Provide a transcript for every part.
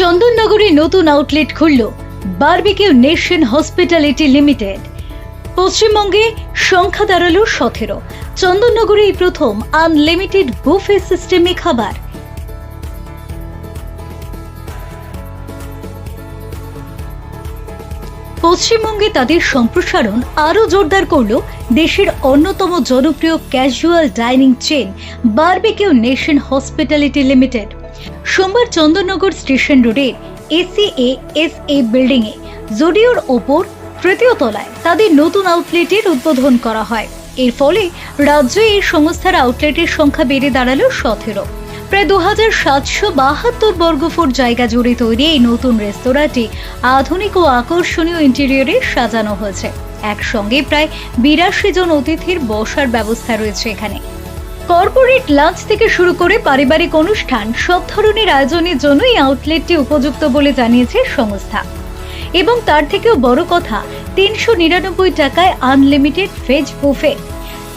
চন্দননগরে নতুন আউটলেট খুলল barbecue nation hospitality limited. পশ্চিমবঙ্গে সংখ্যা দাঁড়ালো 17। চন্দননগরে এই প্রথম আনলিমিটেড বুফে সিস্টেমে খাবার। পশ্চিমবঙ্গে তাদের সম্প্রসারণ আরও জোরদার করল দেশের অন্যতম জনপ্রিয় casual dining chain barbecue nation hospitality limited. সোমবার চন্দননগর স্টেশন রোডের এসএ বিল্ডিং এ জুডিওর ওপর তৃতীয় তলায় তাদের নতুন আউটলেটের উদ্বোধন করা হয়। এর ফলে রাজ্যে এই সংস্থার আউটলেটের সংখ্যা বেড়ে দাঁড়ালো 17। প্রায় 2772 বর্গফুট জায়গা জুড়ে তৈরি এই নতুন রেস্তোরাঁটি আধুনিক ও আকর্ষণীয় ইন্টেরিয়রে সাজানো হয়েছে। একসঙ্গে প্রায় 82 জন অতিথির বসার ব্যবস্থা রয়েছে এখানে। কর্পোরেট লাঞ্চ থেকে শুরু করে পারিবারিক অনুষ্ঠান সব ধরনের আয়োজনের জন্য এই আউটলেটটি উপযুক্ত বলে জানিয়েছে সংস্থা। এবং তার থেকেও বড় কথা, 399 টাকায় আনলিমিটেড ভেজ বুফে,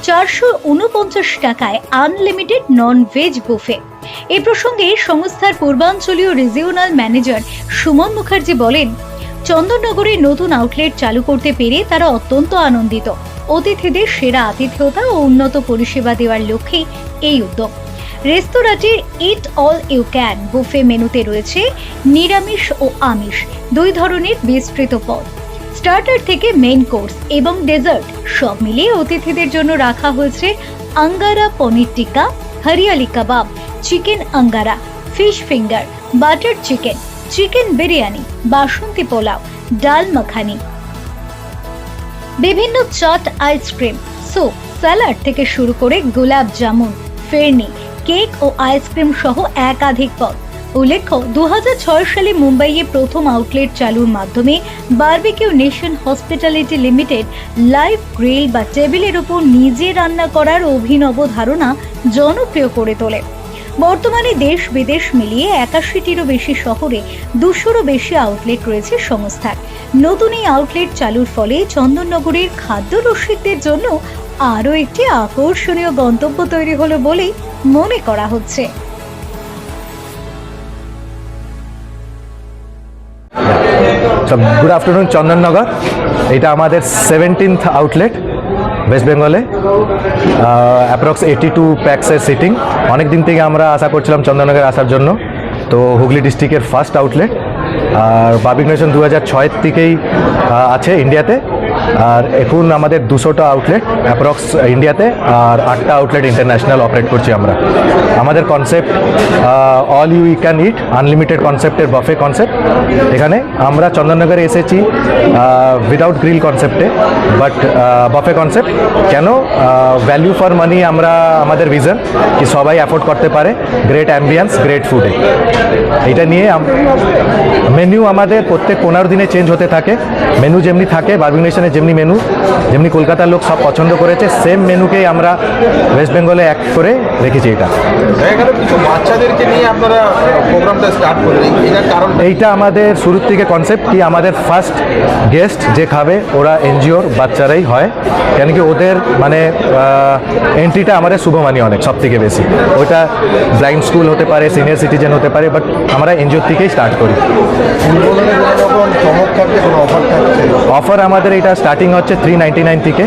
449 টাকায় আনলিমিটেড নন ভেজ বুফে। এই প্রসঙ্গে সংস্থার পূর্বাঞ্চলীয় রিজিওনাল ম্যানেজার সুমন মুখার্জি বলেন, চন্দননগরে নতুন আউটলেট চালু করতে পেরে তারা অত্যন্ত আনন্দিত। অতিথিদের সেরা আতিথেয়তা ও উন্নত পরিষেবা দেওয়ার লক্ষ্যে এই উদ্যোগ। রেস্তোরাঁটির eat all you can buffet মেনুতে রয়েছে নিরামিষ ও আমিষ 2 ধরনের বিস্তৃত পদ, স্টার্টার থেকে মেইন কোর্স এবং ডেজার্ট সব মিলিয়ে অতিথিদের জন্য রাখা হয়েছে angara paneer tikka, hariyali kebab, chicken angara, fish finger, butter chicken, chicken biryani, basanti pulao, dal makhani, বিভিন্ন চাট, আইসক্রিম, স্যুপ, স্যালাড থেকে শুরু করে গোলাপ জামুন, ফেরনি, কেক ও আইসক্রিম সহ একাধিক পদ। উল্লেখ্য, 2006 সালে মুম্বাইয়ে প্রথম আউটলেট চালুর মাধ্যমে barbecue nation hospitality limited live grill বা টেবিলের উপর নিজে রান্না করার অভিনব ধারণা জনপ্রিয় করে তোলে। বর্তমানে দেশ বিদেশ মিলিয়ে 81টিরও বেশি শহরে 200রও বেশি আউটলেট রয়েছে সংস্থার। নতুন এই আউটলেট চালুর ফলে চন্দননগরের খাদ্য রসিকদের জন্য আরও একটি আকর্ষণীয় গন্তব্য তৈরি হলো বলেই মনে করা হচ্ছে। গুড আফটারনুন চন্দননগর, এটা আমাদের 17th আউটলেট ওয়েস্ট বেঙ্গলে। অ্যাপ্রক্স 82 প্যাক্সের সিটিং। অনেক দিন থেকে আমরা আশা করছিলাম চন্দননগরে আসার জন্য। তো হুগলি ডিস্ট্রিক্টের ফার্স্ট আউটলেট। আর বারবিকিউ নেশন 2006 থেকেই আছে ইন্ডিয়াতে। আর এখন আমাদের 200টা আউটলেট অ্যাপ্রক্স ইন্ডিয়াতে আর 8টা আউটলেট ইন্টারন্যাশনাল অপারেট করছি আমরা। আমাদের concept all you can eat, unlimited কনসেপ্টের বাফে কনসেপ্ট। এখানে আমরা চন্দননগরে এসেছি উইদাউট গ্রিল কনসেপ্টে, বাট বাফে কনসেপ্ট। কেন? ভ্যালু ফর মানি আমরা আমাদের ভিশন কি সবাই অ্যাফোর্ড করতে পারে, গ্রেট অ্যাম্বিয়েন্স, গ্রেট ফুডে। এটা নিয়ে মেনু আমাদের প্রত্যেক 15 দিনে চেঞ্জ হতে থাকে। মেনু যেমনি থাকে বারবিকিউ নেশনের যেমনি মেনু, যেমনি কলকাতার লোক সব পছন্দ করেছে, সেম মেনুকেই আমরা ওয়েস্ট বেঙ্গলে এক করে রেখেছি। এটা এখানে কিছু বাচ্চাদেরকে নিয়ে আপনারা প্রোগ্রামটা স্টার্ট করলেন, এটার কারণ? এইটা আমাদের শুরু থেকে কনসেপ্ট কি আমাদের ফার্স্ট গেস্ট যে খাবে ওরা এনজিওর বাচ্চারাই হয়। কেন কি ওদের মানে এন্ট্রিটা আমাদের শুভমানি অনেক সব থেকে বেশি। ওইটা ব্লাইন্ড স্কুল হতে পারে, সিনিয়র সিটিজেন হতে পারে, বাট আমরা এনজিওর থেকেই স্টার্ট করি। অফার আমাদের এটা স্টার্টিং হচ্ছে 399 থেকে,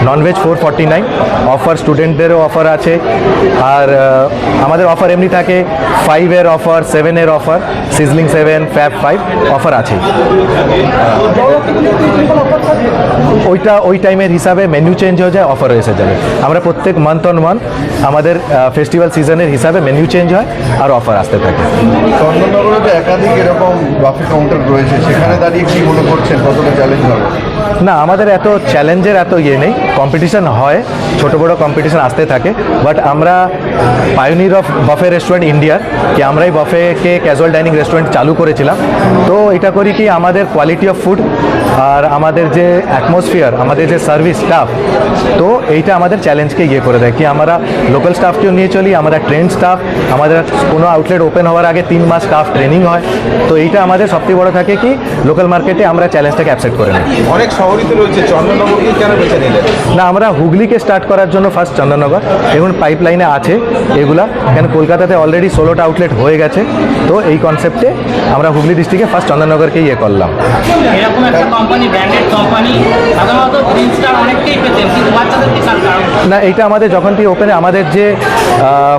ননভেজ 449। অফার স্টুডেন্টদেরও অফার আছে। আর আমাদের অফার এমনি থাকে 5-এর অফার, 7-এর অফার, সিজলিং 7, ফ্যাব 5 অফার আছে। ওই টাইমের হিসাবে মেনু চেঞ্জ হয়ে যায়, অফারও এসে যাবে। আমরা প্রত্যেক মান্থ অন মান্থ আমাদের ফেস্টিভ্যাল সিজনের হিসাবে মেনু চেঞ্জ হয় আর অফার আসতে থাকে। চন্দননগরে তো একাধিক এরকম বাফে কাউন্টার রয়েছে, সেখানে দাঁড়িয়ে কি মনে করছেন কতটা চ্যালেঞ্জ হবে? না, আমাদের এত চ্যালেঞ্জের এত ইয়ে নেই। কম্পিটিশন হয়, ছোটো বড়ো কম্পিটিশন আসতে থাকে, বাট আমরা পায়োনিয়ার অফ বাফে রেস্টুরেন্ট ইন্ডিয়ার কি আমরাই বাফেকে ক্যাজুয়াল ডাইনিং রেস্টুরেন্ট চালু করেছিলাম। তো এটা করি কি আমাদের কোয়ালিটি অফ ফুড আর আমাদের যে অ্যাটমসফিয়ার, আমাদের যে সার্ভিস স্টাফ, তো এইটা আমাদের চ্যালেঞ্জকে ইয়ে করে দেয় কি আমরা লোকাল স্টাফকেও নিয়ে চলি। আমরা ট্রেন্ড স্টাফ, আমাদের কোনো আউটলেট ওপেন হওয়ার আগে 3 মাস স্টাফ ট্রেনিং হয়। তো এইটা আমাদের সবথেকে বড় থাকে কি লোকাল মার্কেটে আমরা চ্যালেঞ্জটাকে অ্যাকসেপ্ট করে নিই। অনেক শহরই তো রয়েছে, চন্দননগরকে কেন বেছে নিলেন? না, আমরা হুগলিকে স্টার্ট করার জন্য ফার্স্ট চন্দননগর, এখন পাইপলাইনে আছে এগুলা, কেন কলকাতাতে অলরেডি 16টা আউটলেট হয়ে গেছে। তো এই কনসেপ্টে আমরা হুগলি ডিস্ট্রিক্টে ফার্স্ট চন্দননগরকে ইয়ে করলাম। এরকম একটা কোম্পানি, ব্র্যান্ডেড কোম্পানি, সাধারণত গ্রিন স্টার অনেকটাই পেতেন, কিন্তু বাচ্চাদেরকে কার কারণ? না, এটা আমাদের যখন থেকে ওপেনে আমাদের যে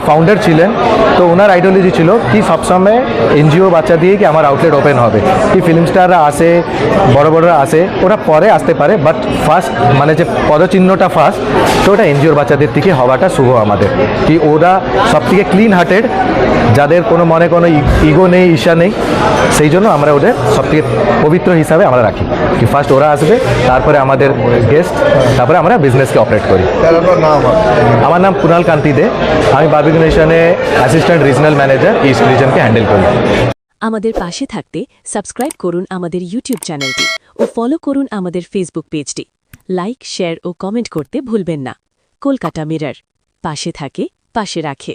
ফাউন্ডার ছিলেন, তো ওনার আইডিওলজি ছিল কি সবসময় এনজিও বাচ্চা দিয়েই কি আমার আউটলেট ওপেন হবে, কি ফিল্ম স্টাররা আসে, বড় বড়রা আসে, ওরা পরে আসতে পারে, বাট ফার্স্ট মানে যে পদচিহ্নটা ফার্স্ট, তো ওটা এনজিওর বাচ্চাদের থেকে হওয়াটা শুভ আমাদের, কি ওরা সব থেকে ক্লিন হার্টেড, যাদের কোনো মনে কোনো ইগো নেই, ঈর্ষা নেই, সেই জন্য আমরা ওদের সব থেকে পবিত্র হিসাবে আমরা রাখি, কি ফার্স্ট ওরা আসবে, তারপরে আমাদের গেস্ট, তারপরে আমরা বিজনেসকে অপারেট করি। তার আপনার নাম আমার নাম কুণাল কান্তি দে, আমি বারবিকিউ নেশনে অ্যাসিস্ট্যান্ট রিজনাল ম্যানেজার ইস্ট রিজনকে হ্যান্ডেল করি। আমাদের পাশে থাকতে সাবস্ক্রাইব করুন আমাদের ইউটিউব চ্যানেলটি ও ফলো করুন আমাদের ফেসবুক পেজটি। লাইক, শেয়ার ও কমেন্ট করতে ভুলবেন না। কলকাতা মিরর, পাশে থাকে, পাশে রাখে।